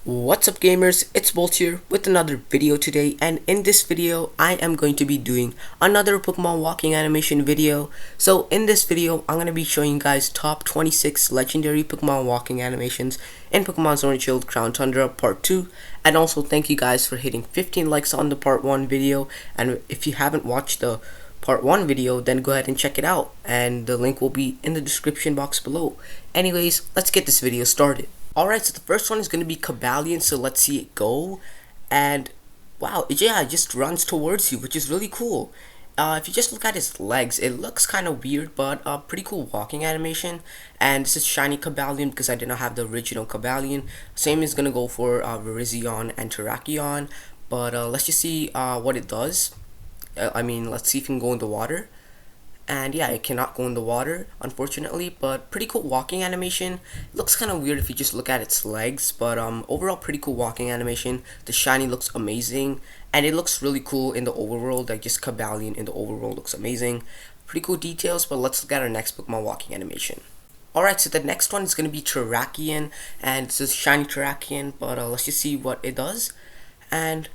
What's up gamers, it's Bolt here with another video today, and in this video I am going to be doing another Pokemon walking animation video. So in this video I'm going to be showing you guys top 26 legendary Pokemon walking animations in Pokemon Sword and Shield Crown Tundra part 2, and also thank you guys for hitting 15 likes on the part 1 video, and if you haven't watched the part 1 video then go ahead and check it out, and the link will be in the description box below. Anyways, let's get this video started. Alright, so the first one is going to be Caballon, so let's see it go. And wow, it just runs towards you, which is really cool. If you just look at his legs, it looks kind of weird, but pretty cool walking animation. And this is shiny Caballon because I did not have the original Caballon. Same is going to go for Viridian and Trackian. But let's just see what it does. Let's see if it can go in the water. And yeah, it cannot go in the water, unfortunately, but pretty cool walking animation. It looks kind of weird if you just look at its legs, but overall pretty cool walking animation. The shiny looks amazing, and it looks really cool in the overworld, like just Caballon in the overworld looks amazing. Pretty cool details, but let's look at our next Pokemon walking animation. Alright, so the next one is going to be Trackian, and it's a shiny Trackian, but let's just see what it does. And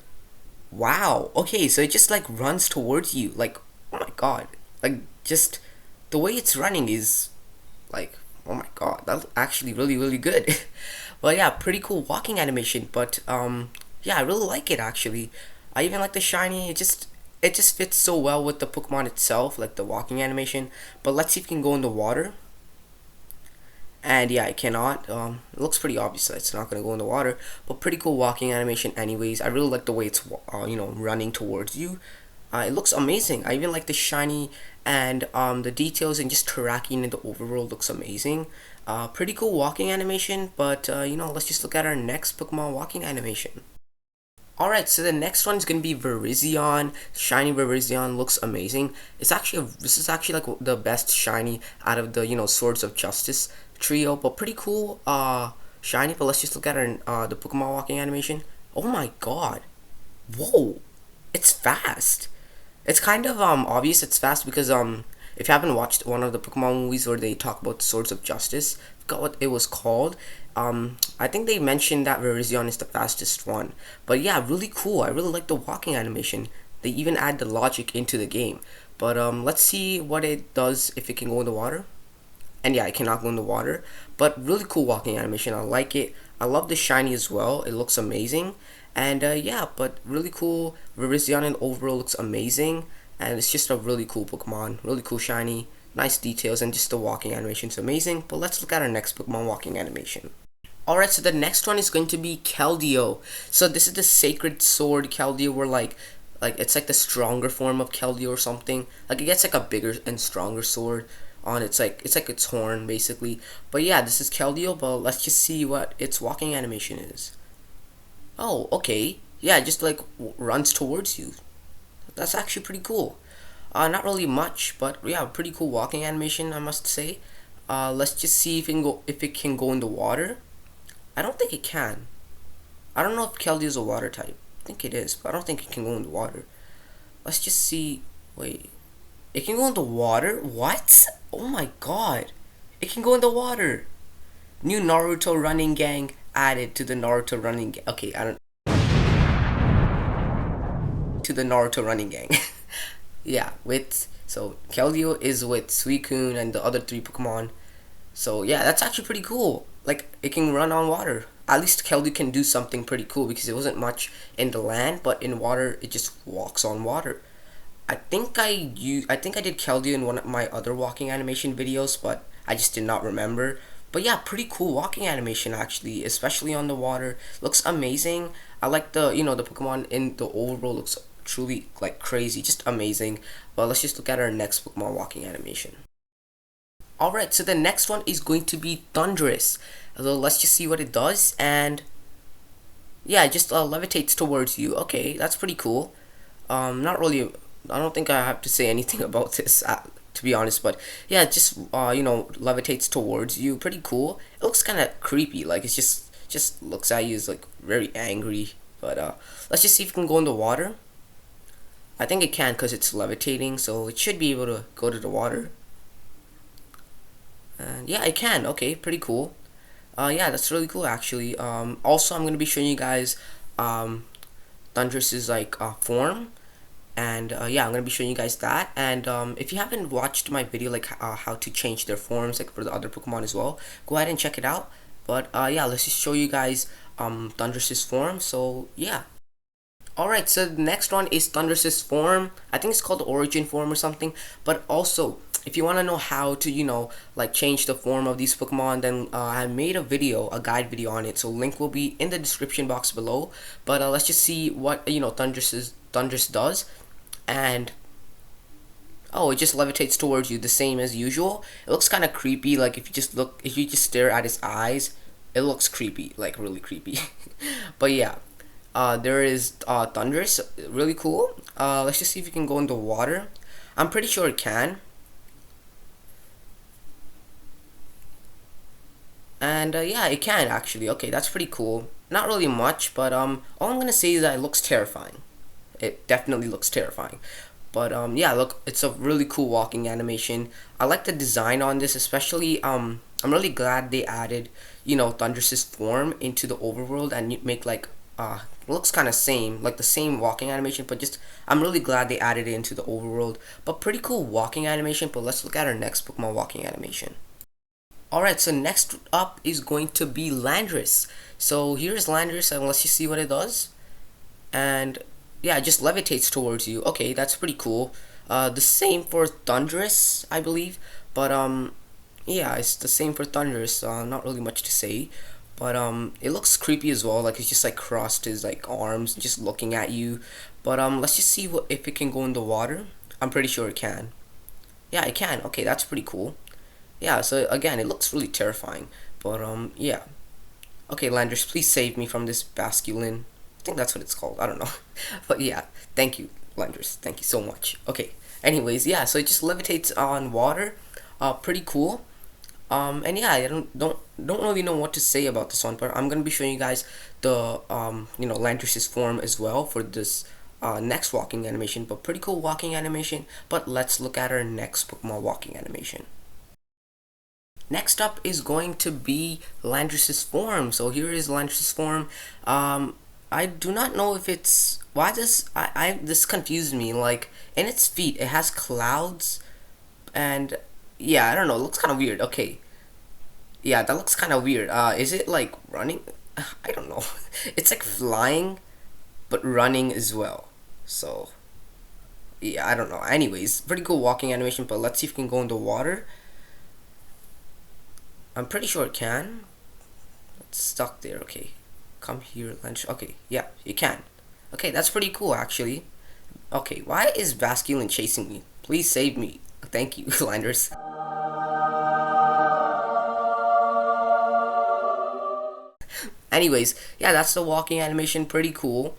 wow, okay, so it just like runs towards you, like, oh my god. Like, just the way it's running is like, oh my god, that's actually really good. But yeah, pretty cool walking animation. But yeah, I really like it actually. I even like the shiny. It just fits so well with the Pokemon itself, like the walking animation. But let's see if it can go in the water. And yeah, it cannot. It looks pretty obvious that it's not gonna go in the water, but pretty cool walking animation anyways. I really like the way it's running towards you. It looks amazing. I even like the shiny, and the details and just Trackian in the overworld looks amazing. Pretty cool walking animation, but let's just look at our next Pokemon walking animation. Alright, so the next one is going to be Viridian. Shiny Viridian looks amazing. This is actually like the best shiny out of the Swords of Justice trio, but pretty cool shiny. But let's just look at our the Pokemon walking animation. Oh my god. Whoa. It's fast. It's kind of obvious it's fast because if you haven't watched one of the Pokemon movies where they talk about the Swords of Justice, I forgot what it was called. I think they mentioned that Viridian is the fastest one. But yeah, really cool. I really like the walking animation. They even add the logic into the game. But let's see what it does if it can go in the water. And yeah, it cannot go in the water. But really cool walking animation. I like it. I love the shiny as well. It looks amazing. And yeah, but really cool. Viridian and overall looks amazing, and it's just a really cool Pokemon, really cool shiny, nice details, and just the walking animation is amazing. But let's look at our next Pokemon walking animation. Alright, so the next one is going to be Keldo. So this is the Sacred Sword Keldo, where like it's like the stronger form of Keldo or something. Like it gets like a bigger and stronger sword on it's like its horn basically. But yeah, this is Keldo, but let's just see what its walking animation is. Oh, okay. Yeah, it just like runs towards you. That's actually pretty cool. Not really much, but yeah, pretty cool walking animation, I must say. Let's just see if it can go in the water. I don't think it can. I don't know if Keldo is a water type. I think it is, but I don't think it can go in the water. Let's just see. Wait, it can go in the water? What? Oh my god, it can go in the water. New Naruto running gang added to the Naruto running gang. Okay, I don't. To the Naruto running gang. Yeah, so Keldo is with Suicune and the other 3 Pokemon. So yeah, that's actually pretty cool. Like it can run on water. At least Keldo can do something pretty cool because it wasn't much in the land, but in water it just walks on water. I think I did Keldo in one of my other walking animation videos, but I just did not remember. But yeah, pretty cool walking animation actually, especially on the water. Looks amazing. I like the the Pokemon in the overworld looks truly like crazy, just amazing. But let's just look at our next Pokemon walking animation. Alright, so the next one is going to be Thundersis. So let's just see what it does, and yeah, it just levitates towards you. Okay, that's pretty cool. Not really, I don't think I have to say anything about this to be honest, but yeah, it just levitates towards you. Pretty cool. It looks kind of creepy, like it's just looks at you as like very angry. But let's just see if it can go in the water. I think it can because it's levitating, so it should be able to go to the water. And yeah, it can. Okay, pretty cool. Yeah, that's really cool actually. Also, I'm gonna be showing you guys um, Thunderous's like form, and yeah, I'm gonna be showing you guys that. And if you haven't watched my video like how to change their forms like for the other Pokemon as well, go ahead and check it out. But yeah, let's just show you guys Thunderous's form. So yeah. Alright, so the next one is Thundersis form. I think it's called origin form or something. But also, if you want to know how to, like change the form of these Pokemon, then I made a video, a guide video on it. So link will be in the description box below. But let's just see what, Thundurus does. And, oh, it just levitates towards you the same as usual. It looks kind of creepy. Like if you just stare at its eyes, it looks creepy, like really creepy. But yeah. There is Thundurus, really cool. Let's just see if you can go into water. I'm pretty sure it can. And yeah, it can actually. Okay, that's pretty cool. Not really much, but all I'm gonna say is that it looks terrifying. It definitely looks terrifying. But yeah, look, it's a really cool walking animation. I like the design on this, especially I'm really glad they added, Thunderous' form into the overworld and you make like looks kind of same, like the same walking animation, but just I'm really glad they added it into the overworld. But pretty cool walking animation. But let's look at our next Pokemon walking animation. Alright, so next up is going to be Landris. So here's Landris, and let's just see what it does. And yeah, it just levitates towards you. Okay, that's pretty cool. The same for Thundurus, I believe. But yeah, it's the same for Thundurus. Not really much to say. But it looks creepy as well. Like it's just like crossed his like arms, just looking at you. But let's just see what if it can go in the water. I'm pretty sure it can. Yeah, it can. Okay, that's pretty cool. Yeah. So again, it looks really terrifying. But yeah. Okay, Landers, please save me from this basculin. I think that's what it's called. I don't know. But yeah, thank you, Landers. Thank you so much. Okay. Anyways, yeah, so it just levitates on water. Pretty cool. And yeah, I don't really know what to say about this one, but I'm gonna be showing you guys the Landris's form as well for this next walking animation. But pretty cool walking animation. But let's look at our next Pokemon walking animation. Next up is going to be Landris's form. So here is Landris's form. I do not know if it's why this confused me. Like in its feet, it has clouds, and yeah, I don't know. It looks kind of weird. Okay, yeah, that looks kind of weird. Is it like running? I don't know. It's like flying, but running as well. So yeah, I don't know. Anyways, pretty cool walking animation. But let's see if we can go in the water. I'm pretty sure it can. It's stuck there. Okay, come here, lunch. Okay, yeah, it can. Okay, that's pretty cool actually. Okay, why is Basculin chasing me? Please save me. Thank you, Landers. Anyways, yeah, that's the walking animation. Pretty cool.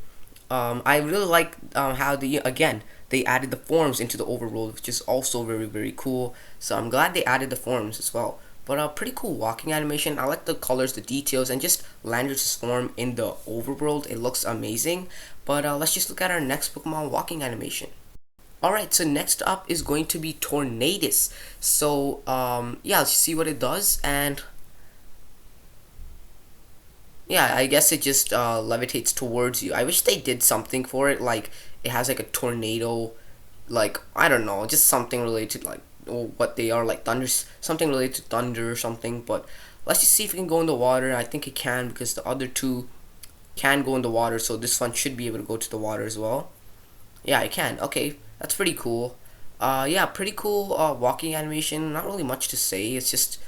I really like how they added the forms into the overworld, which is also very cool. So I'm glad they added the forms as well. But pretty cool walking animation. I like the colors, the details, and just Landris' form in the overworld. It looks amazing. But let's just look at our next Pokemon walking animation. Alright, so next up is going to be Tornadus. So yeah, let's see what it does. And yeah, I guess it just levitates towards you. I wish they did something for it, like it has like a tornado, like I don't know, just something related to like what they are, like thunder, something related to thunder or something. But let's just see if it can go in the water. I think it can because the other two can go in the water, so this one should be able to go to the water as well. Yeah, it can. Okay, that's pretty cool. Yeah, pretty cool walking animation. Not really much to say. It's just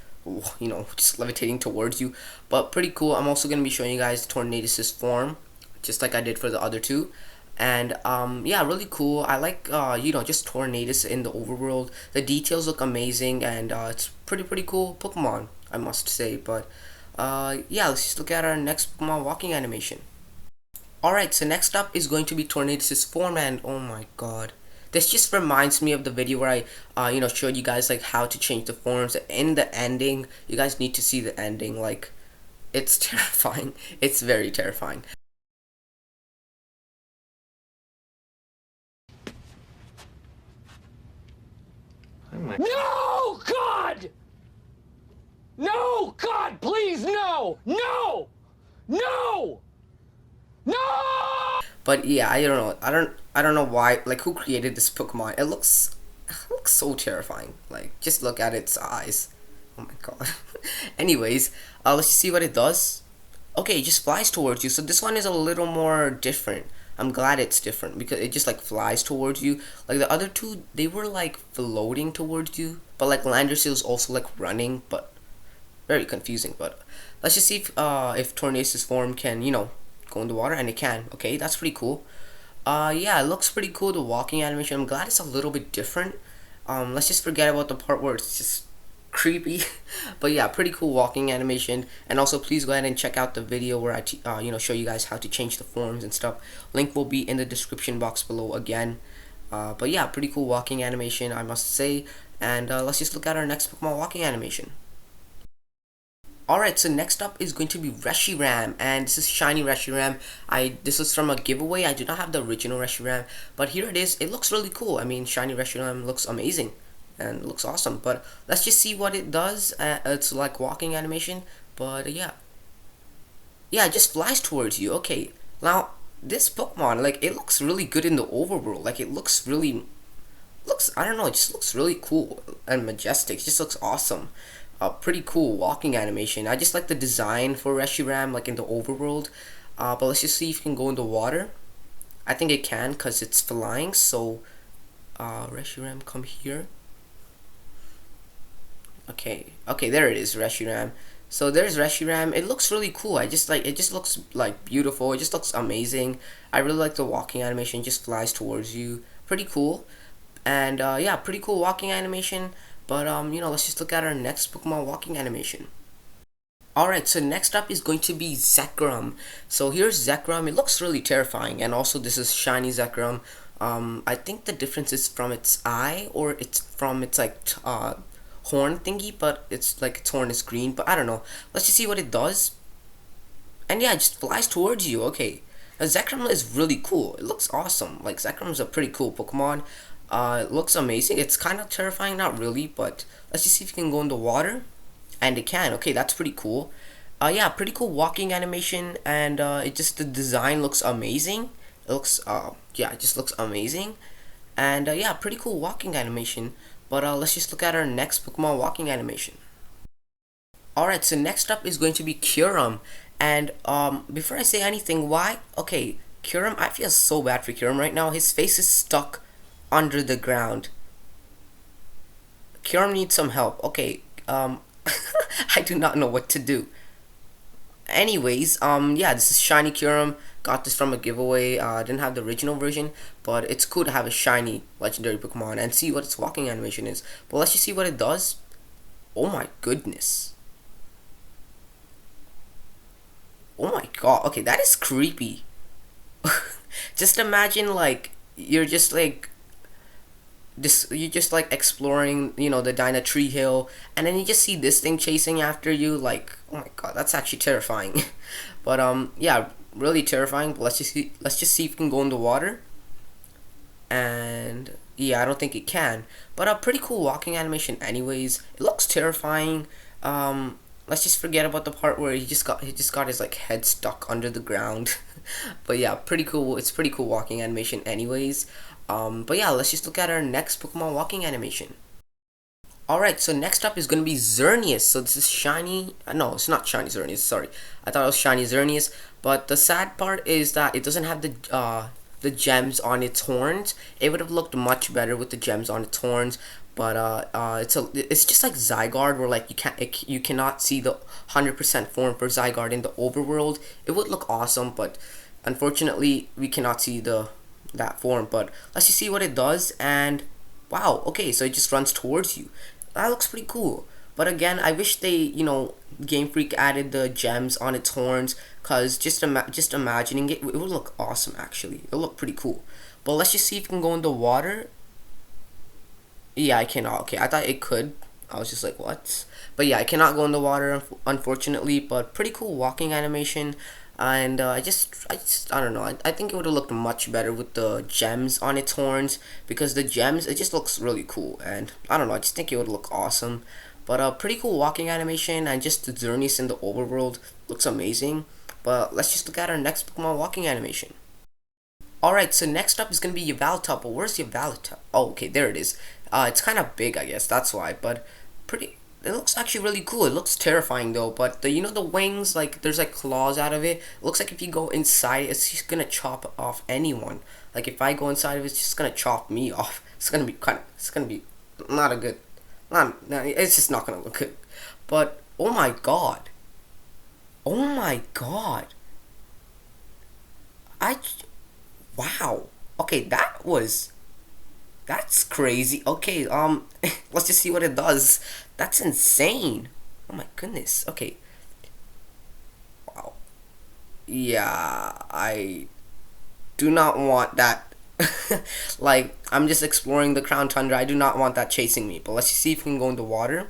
just levitating towards you, but pretty cool. I'm also gonna be showing you guys Tornadus' form, just like I did for the other two. And yeah, really cool. I like just Tornadus in the overworld. The details look amazing, and it's pretty cool Pokemon, I must say. But yeah, let's just look at our next Pokemon walking animation. Alright, so next up is going to be Tornadus' form, and oh my god. This just reminds me of the video where I, showed you guys like how to change the forms. In the ending, you guys need to see the ending. Like, it's terrifying. It's very terrifying. No, God! No! God, please, no! No! No! No! But yeah, I don't know. I don't know why. Like, who created this Pokemon? It looks so terrifying. Like, just look at its eyes. Oh my god. Anyways, let's just see what it does. Okay, it just flies towards you. So this one is a little more different. I'm glad it's different because it just like flies towards you. Like the other two, they were like floating towards you, but like Landris was also like running, but very confusing. But let's just see if Tornace's form can go in the water, and it can. Okay, that's pretty cool. Yeah, it looks pretty cool, the walking animation. I'm glad it's a little bit different. Let's just forget about the part where it's just creepy. But yeah, pretty cool walking animation. And also, please go ahead and check out the video where I show you guys how to change the forms and stuff. Link will be in the description box below again. But yeah, pretty cool walking animation, I must say. And let's just look at our next Pokemon walking animation. Alright, so next up is going to be Reshiram, and this is shiny Reshiram. This is from a giveaway. I do not have the original Reshiram, but here it is. It looks really cool. I mean, shiny Reshiram looks amazing and looks awesome. But let's just see what it does. It's like walking animation, but yeah, it just flies towards you. Okay, now this Pokemon, like, it looks really good in the overworld. Like, it looks I don't know, it just looks really cool and majestic. It just looks awesome. A pretty cool walking animation. I just like the design for Reshiram, like in the overworld. But let's just see if it can go in the water. I think it can because it's flying. So, Reshiram, come here. Okay, there it is, Reshiram. So there's Reshiram. It looks really cool. It just looks like beautiful. It just looks amazing. I really like the walking animation. It just flies towards you. Pretty cool. And yeah, pretty cool walking animation. But let's just look at our next Pokemon walking animation. Alright, so next up is going to be Zekrom. So here's Zekrom. It looks really terrifying, and also this is shiny Zekrom. I think the difference is from its eye, or it's from its like horn thingy, but it's like its horn is green, but I don't know. Let's just see what it does. And yeah, it just flies towards you. Okay, Zekrom is really cool. It looks awesome. Like, Zekrom is a pretty cool Pokemon. It looks amazing. It's kind of terrifying, not really, but let's just see if it can go in the water. And it can. Okay, that's pretty cool. Yeah, pretty cool walking animation, and the design looks amazing. It looks yeah, it just looks amazing. And yeah, pretty cool walking animation. But let's just look at our next Pokemon walking animation. Alright, so next up is going to be Kieran. And before I say anything, why? Okay, Kieran, I feel so bad for Kieran right now. His face is stuck under the ground. Kieran needs some help. Okay, I do not know what to do. Anyways, yeah, this is shiny Kieran. Got this from a giveaway. Didn't have the original version, but it's cool to have a shiny legendary Pokemon and see what its walking animation is. But let's just see what it does. Oh my goodness. Oh my god. Okay, that is creepy. Just imagine, like, you're just like exploring, the Dyna Tree Hill, and then you just see this thing chasing after you. Like, oh my god, that's actually terrifying. But yeah, really terrifying. But let's just see if it can go in the water. And yeah, I don't think it can. But a pretty cool walking animation anyways. It looks terrifying. Let's just forget about the part where he just got his like head stuck under the ground. But yeah, pretty cool. It's pretty cool walking animation anyways. But yeah, let's just look at our next Pokemon walking animation. Alright, so next up is going to be Xerneas. So this is shiny. No, it's not shiny Xerneas, sorry. I thought it was shiny Xerneas. But the sad part is that it doesn't have the gems on its horns. It would have looked much better with the gems on its horns. But it's just like Zygarde, where like you cannot see the 100% form for Zygarde in the overworld. It would look awesome, but unfortunately we cannot see that form. But let's just see what it does. And wow, okay, so it just runs towards you. That looks pretty cool. But again, I wish they, Game Freak added the gems on its horns, cause just imagining it would look awesome. Actually, it would look pretty cool. But let's just see if it can go in the water. Yeah, I cannot. Okay, I thought it could. I was just like, what? But yeah, I cannot go in the water, unfortunately. But pretty cool walking animation. And I don't know. I think it would have looked much better with the gems on its horns, because the gems, it just looks really cool. And I don't know, I just think it would look awesome. But pretty cool walking animation, and just the Xerneas in the overworld looks amazing. But let's just look at our next Pokemon walking animation. Alright, so next up is going to be Yveltal, but where's Yveltal? Oh, okay, there it is. It's kind of big, I guess, that's why, but it looks actually really cool. It looks terrifying though, but the, you know, the wings, like there's like claws out of it. It looks like if you go inside, it's just gonna chop off anyone. Like if I go inside of it, it's just gonna chop me off. It's gonna be it's gonna be not a good, it's just not gonna look good. But oh my god, oh my god, I, wow. Okay, that's crazy. Okay, let's just see what it does. That's insane. Oh my goodness. Okay. Wow. Yeah, I do not want that. Like, I'm just exploring the Crown Tundra. I do not want that chasing me. But let's just see if we can go in the water.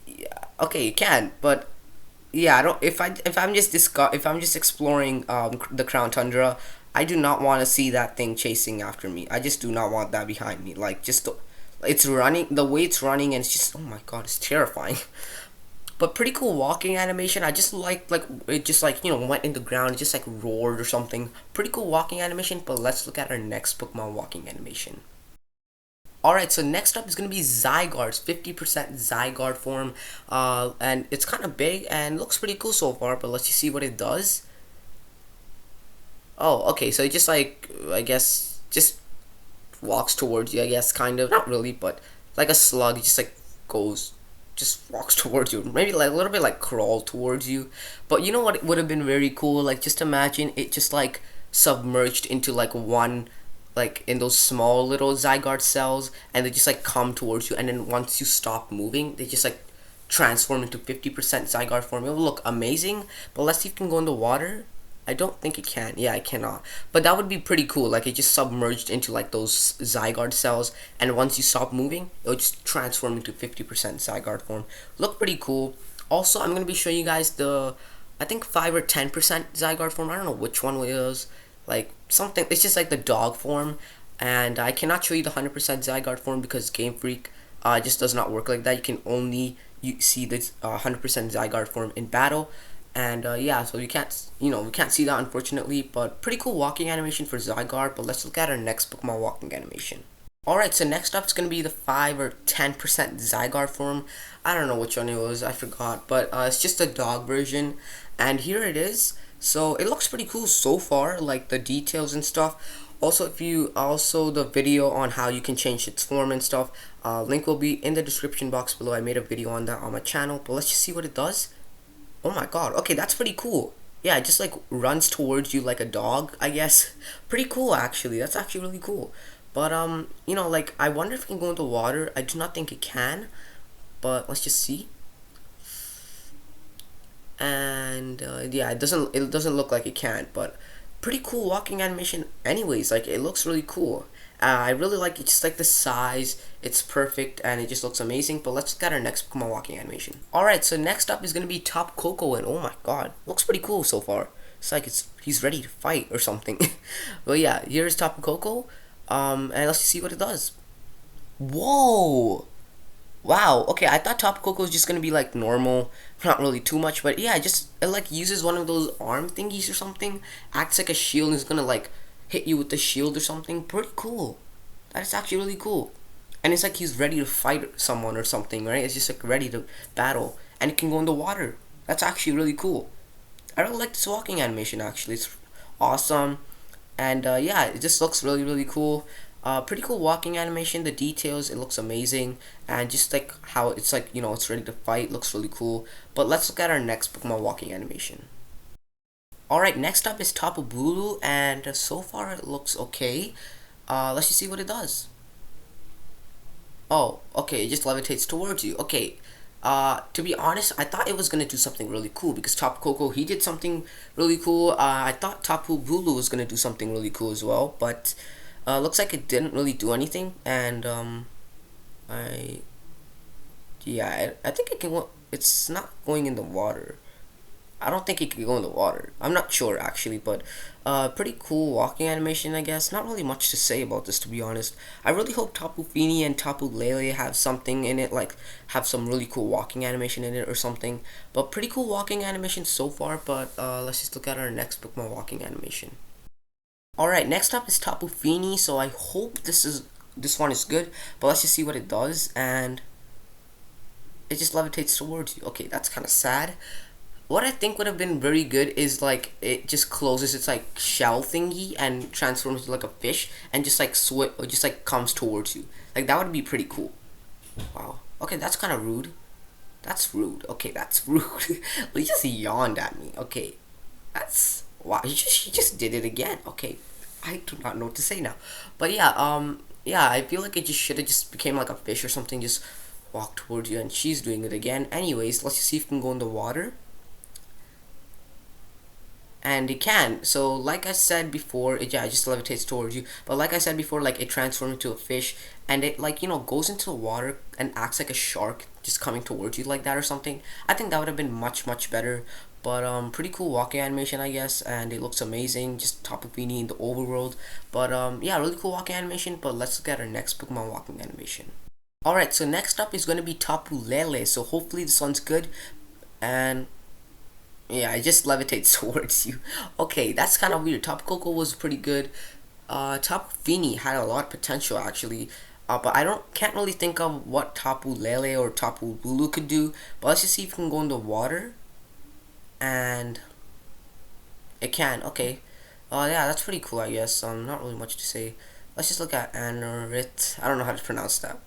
Yeah. Okay, you can, but yeah, I don't. If I'm just exploring the Crown Tundra, I do not want to see that thing chasing after me. I just do not want that behind me. Like it's running, the way it's running, and it's just, oh my god, it's terrifying. But pretty cool walking animation. I just like it just like, you know, went in the ground, it just like roared or something. Pretty cool walking animation. But let's look at our next Pokemon walking animation. Alright, so next up is going to be Zygarde's 50% Zygarde form, and it's kind of big and looks pretty cool so far, but let's just see what it does. Oh, okay, so it just like, I guess, just walks towards you, I guess, kind of, not really, but like a slug, it just like just walks towards you, maybe like a little bit like crawl towards you. But you know what would have been very cool? Like, just imagine it just like submerged into like one, like in those small little Zygarde cells, and they just like come towards you, and then once you stop moving, they just like transform into 50% Zygarde form. It will look amazing. But let's see if it can go in the water. I don't think it can. Yeah, I cannot. But that would be pretty cool. Like, it just submerged into like those Zygarde cells, and once you stop moving, it will just transform into 50% Zygarde form. Look pretty cool. Also, I'm gonna be showing you guys the, I think 5 or 10% Zygarde form. I don't know which one it is. Like something, it's just like the dog form, and I cannot show you the 100% Zygarde form because Game Freak just does not work like that. You can only see the 100% Zygarde form in battle, and yeah, so you can't, you know, we can't see that unfortunately. But pretty cool walking animation for Zygarde. But let's look at our next Pokemon walking animation. Alright, so next up is going to be the 5 or 10% Zygarde form. I don't know which one it was, I forgot, but it's just a dog version, and here it is. So it looks pretty cool so far, like the details and stuff. Also, the video on how you can change its form and stuff, link will be in the description box below. I made a video on that on my channel. But let's just see what it does. Oh my god, okay, that's pretty cool. Yeah, it just like runs towards you like a dog, I guess. Pretty cool actually. That's actually really cool. But you know, like, I wonder if it can go into water. I do not think it can, but let's just see. And yeah, it doesn't look like it can, but pretty cool walking animation anyways. Like, it looks really cool. I really like it, just like the size, it's perfect, and it just looks amazing. But let's look at our next Pokemon walking animation. Alright, so next up is gonna be Topcoco, and oh my god, looks pretty cool so far. It's like he's ready to fight or something. But yeah, here's Topcoco, and let's just see what it does. Whoa! Wow, okay, I thought Topcoco was just gonna be like normal, not really too much, but yeah, it like uses one of those arm thingies or something, acts like a shield, and is gonna like hit you with the shield or something. Pretty cool. That is actually really cool. And it's like he's ready to fight someone or something, right? It's just like ready to battle, and it can go in the water. That's actually really cool. I really like this walking animation actually. It's awesome, and yeah, it just looks really, really cool. Pretty cool walking animation. The details, it looks amazing, and just like how it's like, you know, it's ready to fight, looks really cool. But let's look at our next Pokemon walking animation. Alright, next up is Topboolu, and so far it looks okay. Let's just see what it does. Oh, okay, it just levitates towards you. Okay, to be honest, I thought it was gonna do something really cool because Topcoco, he did something really cool. I thought Tapu was gonna do something really cool as well, but looks like it didn't really do anything. And yeah, I think it can. It's not going in the water. I don't think he could go in the water. I'm not sure actually, but pretty cool walking animation, I guess. Not really much to say about this, to be honest. I really hope Tapufini and Tapu Lele have something in it, like have some really cool walking animation in it or something. But pretty cool walking animation so far. But let's just look at our next Pokemon walking animation. Alright, next up is Tapufini, so I hope this one is good, but let's just see what it does. And it just levitates towards you. Okay, that's kind of sad. What I think would have been very good is like it just closes its like shell thingy and transforms into like a fish and just like or just like comes towards you. Like that would be pretty cool. Wow. Okay, that's kind of rude. That's rude. Okay, that's rude. He just yawned at me. Okay, that's wow. He just did it again. Okay, I do not know what to say now. But yeah, I feel like it just should have just became like a fish or something. Just walk towards you, and she's doing it again. Anyways, let's just see if we can go in the water. And it can. So like I said before, it just levitates towards you. But like I said before, like it transforms into a fish, and it like goes into the water and acts like a shark, just coming towards you like that or something. I think that would have been much better. But pretty cool walking animation, I guess, and it looks amazing. Just Tapufini in the overworld. But yeah, really cool walking animation. But let's look at our next Pokemon walking animation. Alright, so next up is going to be Tapu Lele. So hopefully this one's good. And yeah, it just levitates towards you. Okay, that's kind of weird. Topcoco was pretty good. Tapufini had a lot of potential actually. But I can't really think of what Tapu Lele or Topboolu could do. But let's just see if we can go in the water. And it can. Okay. Yeah, that's pretty cool, I guess. Not really much to say. Let's just look at Anorith. I don't know how to pronounce that.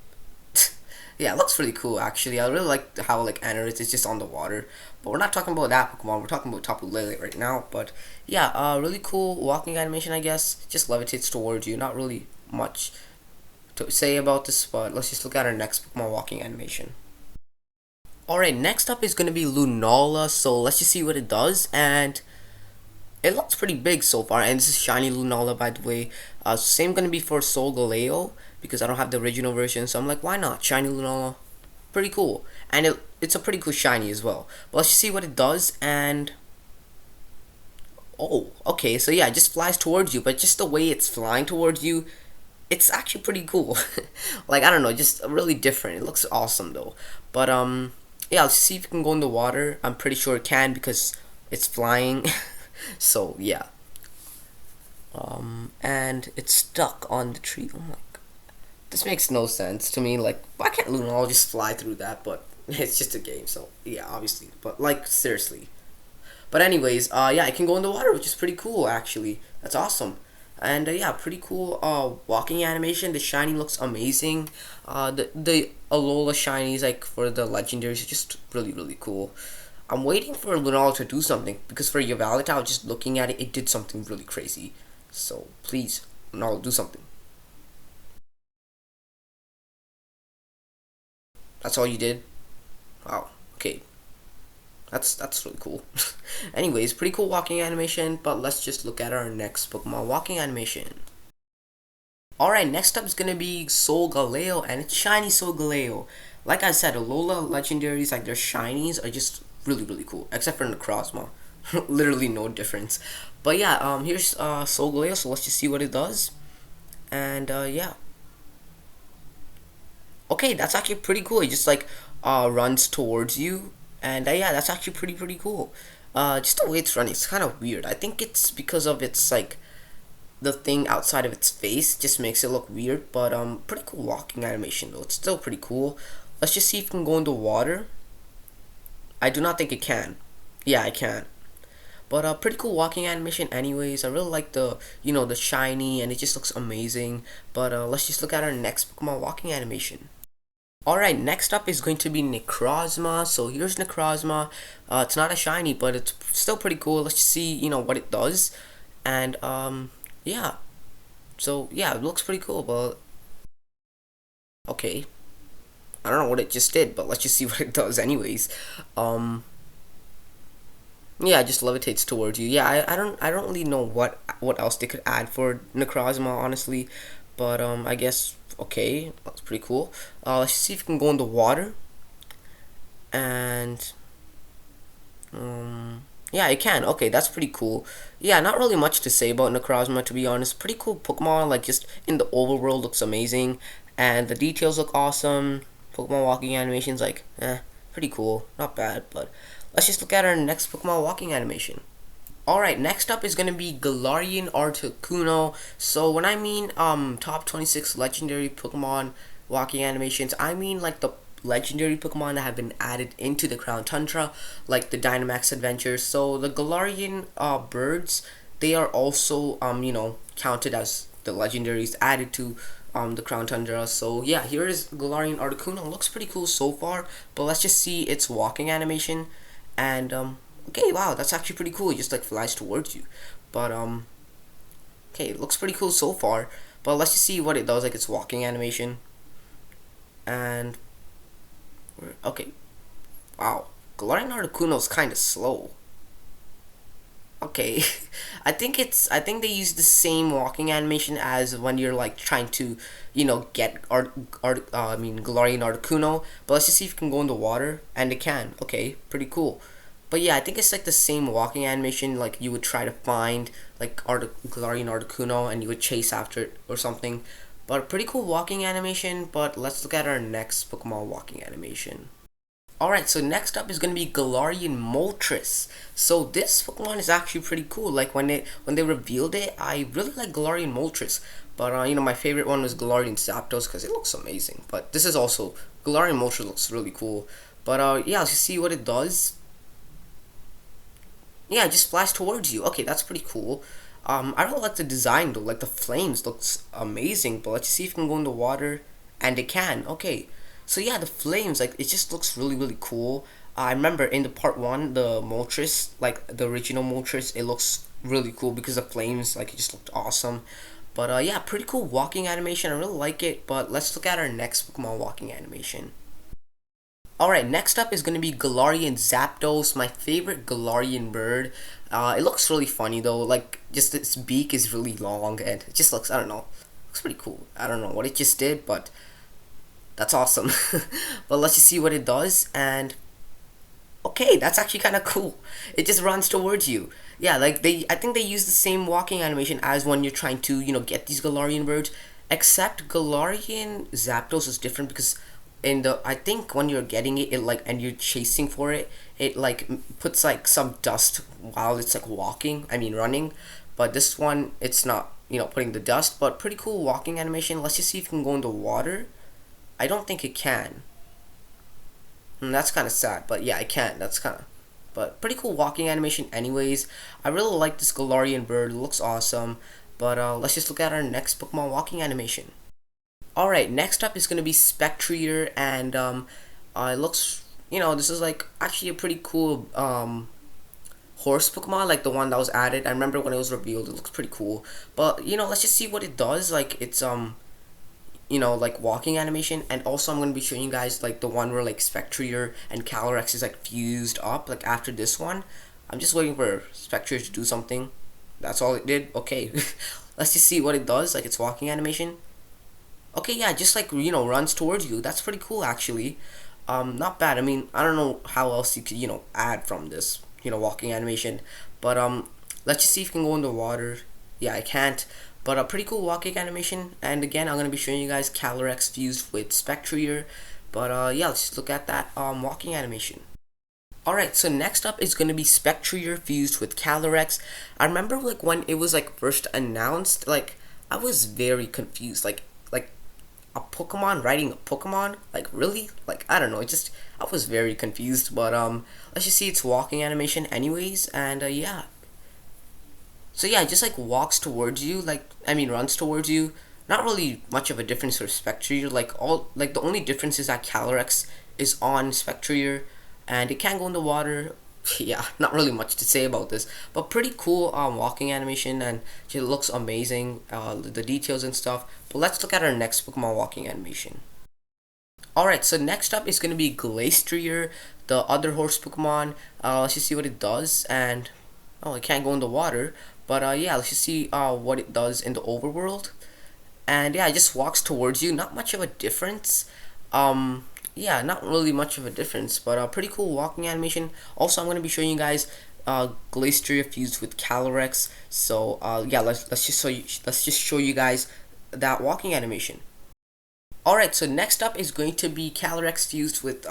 Yeah, it looks really cool actually. I really like how like Anorith is just on the water. But we're not talking about that Pokemon. We're talking about Tapu Lele right now. But yeah, really cool walking animation, I guess. Just levitates towards you. Not really much to say about this, but let's just look at our next Pokemon walking animation. Alright, next up is gonna be Lunala. So let's just see what it does. And it looks pretty big so far, and this is shiny Lunala, by the way. Same gonna be for Solgaleo, because I don't have the original version, so I'm like, why not? Shiny Lunala, pretty cool, and it's a pretty cool shiny as well. But let's just see what it does. And oh, okay, so yeah, it just flies towards you, but just the way it's flying towards you, it's actually pretty cool. Like, I don't know, just really different. It looks awesome though. But yeah, let's see if it can go in the water. I'm pretty sure it can because it's flying. So yeah, and it's stuck on the tree. Oh my god, this makes no sense to me. Like, why can't Lunala just fly through that? But it's just a game, so yeah, obviously. But like, seriously. But anyways, yeah, it can go in the water, which is pretty cool actually. That's awesome. And yeah, pretty cool walking animation. The shiny looks amazing. The Alola shinies, like for the legendaries, are just really cool. I'm waiting for Lunala to do something, because for Yveltal, just looking at it, it did something really crazy. So please, Lunala, do something. That's all you did? Wow. Okay. That's really cool. Anyways, pretty cool walking animation, but let's just look at our next Pokemon walking animation. Alright, next up is gonna be Solgaleo, and it's shiny Solgaleo. Like I said, Alola legendaries, like their shinies, are just really cool, except for Necrozma. Literally no difference. But yeah, here's Solgaleo, so let's just see what it does. And yeah. Okay, that's actually pretty cool. It just like runs towards you. And yeah, that's actually pretty cool. Just the way it's running, it's kind of weird. I think it's because of its like the thing outside of its face just makes it look weird. But pretty cool walking animation though. It's still pretty cool. Let's just see if it can go into water. I do not think it can. Yeah, I can. But pretty cool walking animation anyways. I really like the the shiny, and it just looks amazing. But let's just look at our next Pokemon walking animation. Alright, next up is going to be Necrozma. So here's Necrozma. It's not a shiny, but it's still pretty cool. Let's just see, what it does. And yeah. So yeah, it looks pretty cool, but okay. I don't know what it just did, but let's just see what it does anyways. Yeah, it just levitates towards you. Yeah, I don't really know what else they could add for Necrozma, honestly. But I guess okay, that's pretty cool. Let's see if we can go in the water. And Yeah, it can. Okay, that's pretty cool. Yeah, not really much to say about Necrozma, to be honest. Pretty cool Pokemon, like just in the overworld looks amazing, and the details look awesome. Pokemon walking animations, like, pretty cool. Not bad, but let's just look at our next Pokemon walking animation. Alright, next up is gonna be Gallarian Articuno. So when I mean top 26 legendary Pokemon walking animations, I mean like the legendary Pokemon that have been added into the Crown Tundra, like the Dynamax Adventures. So the Gallarian birds, they are also counted as the legendaries added to the Crown Tundra. So yeah, here is Gallarian Articuno. Looks pretty cool so far, but let's just see its walking animation. And okay, wow, that's actually pretty cool. It just like flies towards you. But okay, it looks pretty cool so far. But let's just see what it does, like its walking animation. And okay, wow, Gallarian Articuno is kind of slow. Okay, I think they use the same walking animation as when you're like trying to, get Gallarian Articuno. But let's just see if it can go in the water, and it can. Okay, pretty cool. But yeah, I think it's like the same walking animation, like you would try to find like Gallarian Articuno and you would chase after it or something. But pretty cool walking animation. But let's look at our next Pokemon walking animation. Alright, so next up is going to be Gallarian Moltres. So this Pokemon is actually pretty cool. Like when they revealed it, I really like Gallarian Moltres. But my favorite one was Gallarian Zapdos because it looks amazing. But this is also, Gallarian Moltres looks really cool. But yeah, let's just see what it does. Yeah, it just flies towards you. Okay, that's pretty cool. I don't like the design though. Like the flames looks amazing. But let's see if it can go in the water, and it can. Okay, so yeah, the flames, like it just looks really cool. I remember in the part 1, the Moltres, like the original Moltres, it looks really cool because the flames, like it just looked awesome. But yeah, pretty cool walking animation. I really like it. But let's look at our next Pokemon walking animation. Alright, next up is going to be Gallarian Zapdos, my favorite Gallarian bird. It looks really funny though, like just its beak is really long and it just looks, I don't know, looks pretty cool. I don't know what it just did, but that's awesome. But let's just see what it does. And okay, that's actually kind of cool. It just runs towards you. Yeah, like I think they use the same walking animation as when you're trying to, get these Gallarian birds, except Gallarian Zapdos is different because I think when you're getting it, and you're chasing for it, it like puts like some dust while it's like running. But this one, it's not, putting the dust. But pretty cool walking animation. Let's just see if it can go in the water. I don't think it can. That's kind of sad, but yeah, it can. But pretty cool walking animation anyways. I really like this Gallarian bird. It looks awesome. But let's just look at our next Pokemon walking animation. Alright, next up is going to be Spectreer, and it looks, this is like actually a pretty cool horse Pokemon, like the one that was added. I remember when it was revealed, it looks pretty cool. But, let's just see what it does. Like, it's, like walking animation, and also I'm going to be showing you guys like the one where like Spectreer and Calyrex is like fused up, like after this one. I'm just waiting for Spectreer to do something. That's all it did. Okay, let's just see what it does, like its walking animation. Okay, yeah, just like, runs towards you. That's pretty cool, actually. Not bad. I mean, I don't know how else you could, add from this, walking animation. But, let's just see if it can go in the water. Yeah, I can't. But a pretty cool walking animation. And again, I'm going to be showing you guys Calyrex fused with Spectreer. But, yeah, let's just look at that, walking animation. Alright, so next up is going to be Spectreer fused with Calyrex. I remember, like, when it was, like, first announced, like, I was very confused. Like a Pokemon riding a Pokemon, like really, like I don't know, I was very confused. But let's just see its walking animation anyways. And yeah, so yeah, it just like walks towards you, runs towards you. Not really much of a difference for Spectreer. Like the only difference is that Calyrex is on Spectreer and it can go in the water. Yeah, not really much to say about this, but pretty cool walking animation, and it looks amazing, the details and stuff. But let's look at our next Pokemon walking animation. Alright, so next up is going to be Glacier, the other horse Pokemon. Let's just see what it does. And it can't go in the water, but yeah, let's just see what it does in the overworld. And yeah, it just walks towards you. Not much of a difference. Yeah, not really much of a difference, but pretty cool walking animation. Also, I'm going to be showing you guys Glacier fused with Calyrex. So yeah, let's just show you guys that walking animation. Alright, so next up is going to be Calyrex fused with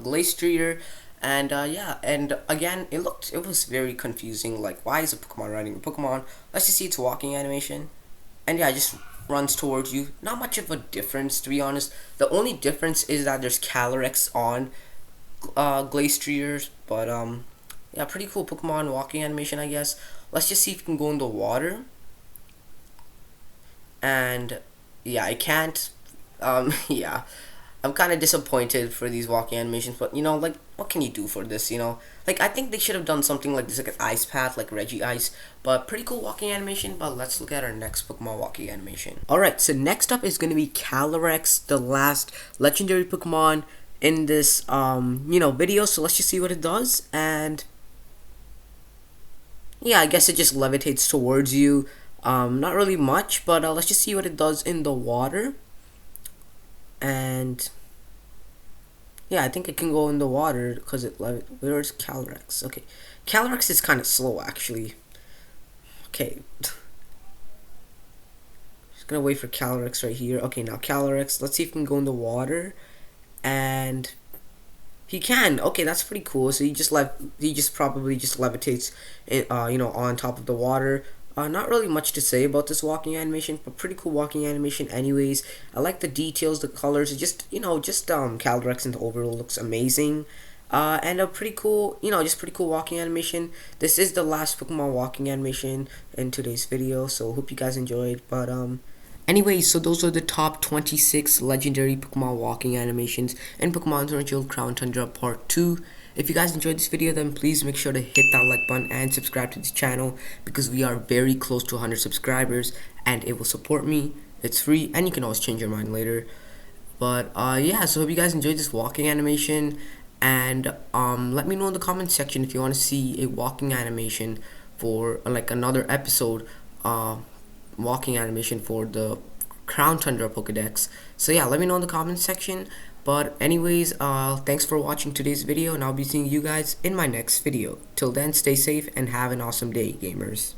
Glacier, and yeah, and again it was very confusing, like why is a Pokemon riding a Pokemon? Let's just see its walking animation. And yeah, it just runs towards you. Not much of a difference, to be honest. The only difference is that there's Calyrex on Glacier, but yeah, pretty cool Pokemon walking animation, I guess. Let's just see if we can go in the water. And yeah, I can't. Yeah, I'm kind of disappointed for these walking animations, but like, what can you do for this? Like, I think they should have done something like this, like an ice path, like Regice. But pretty cool walking animation. But let's look at our next Pokemon walking animation. Alright, so next up is gonna be Calyrex, the last legendary Pokemon in this video. So let's just see what it does. And yeah, I guess it just levitates towards you. Not really much, but let's just see what it does in the water. And yeah, I think it can go in the water because where's Calyrex? Okay, Calyrex is kind of slow actually. Okay, just gonna wait for Calyrex right here. Okay, now Calyrex, let's see if he can go in the water. And he can. Okay, that's pretty cool. So he just probably just levitates it, on top of the water. Not really much to say about this walking animation, but pretty cool walking animation anyways. I like the details, the colors. Just Calyrex in the overall looks amazing. And a pretty cool, just pretty cool walking animation. This is the last Pokemon walking animation in today's video, so hope you guys enjoyed. But anyway, so those are the top 26 legendary Pokemon walking animations in Pokemon Sword Crown Tundra Part 2. If you guys enjoyed this video, then please make sure to hit that like button and subscribe to this channel, because we are very close to 100 subscribers and it will support me. It's free and you can always change your mind later. But yeah, so hope you guys enjoyed this walking animation, and let me know in the comment section if you want to see a walking animation for like another episode walking animation for the Crown Tundra Pokedex. So yeah, let me know in the comment section. But anyways, thanks for watching today's video, and I'll be seeing you guys in my next video. Till then, stay safe and have an awesome day, gamers.